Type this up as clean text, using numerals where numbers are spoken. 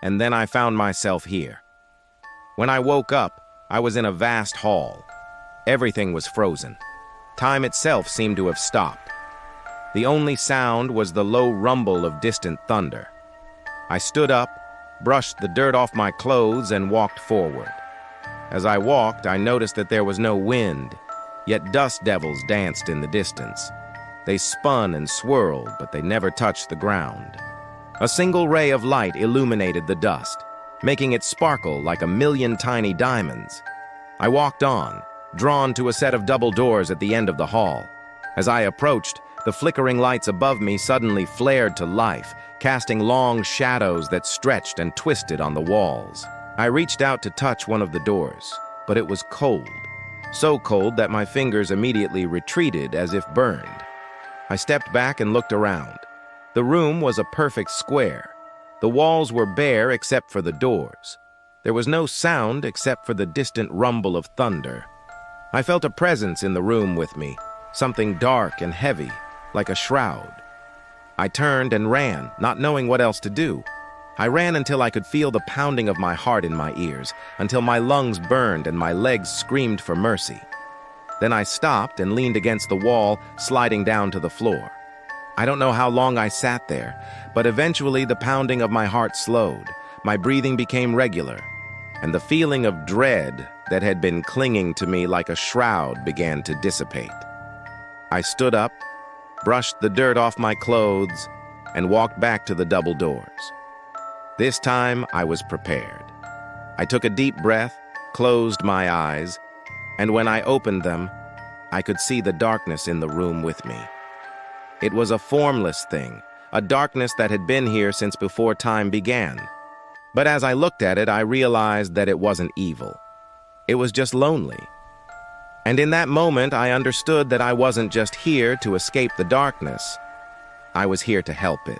and then I found myself here. When I woke up, I was in a vast hall. Everything was frozen. Time itself seemed to have stopped. The only sound was the low rumble of distant thunder. I stood up, brushed the dirt off my clothes, and walked forward. As I walked, I noticed that there was no wind, yet dust devils danced in the distance. They spun and swirled, but they never touched the ground. A single ray of light illuminated the dust, making it sparkle like a million tiny diamonds. I walked on, drawn to a set of double doors at the end of the hall. As I approached, the flickering lights above me suddenly flared to life, casting long shadows that stretched and twisted on the walls. I reached out to touch one of the doors, but it was cold, so cold that my fingers immediately retreated as if burned. I stepped back and looked around. The room was a perfect square. The walls were bare except for the doors. There was no sound except for the distant rumble of thunder. I felt a presence in the room with me, something dark and heavy, like a shroud. I turned and ran, not knowing what else to do. I ran until I could feel the pounding of my heart in my ears, until my lungs burned and my legs screamed for mercy. Then I stopped and leaned against the wall, sliding down to the floor. I don't know how long I sat there, but eventually the pounding of my heart slowed, my breathing became regular, and the feeling of dread that had been clinging to me like a shroud began to dissipate. I stood up, brushed the dirt off my clothes, and walked back to the double doors. This time I was prepared. I took a deep breath, closed my eyes, and when I opened them, I could see the darkness in the room with me. It was a formless thing, a darkness that had been here since before time began. But as I looked at it, I realized that it wasn't evil. It was just lonely. And in that moment, I understood that I wasn't just here to escape the darkness. I was here to help it.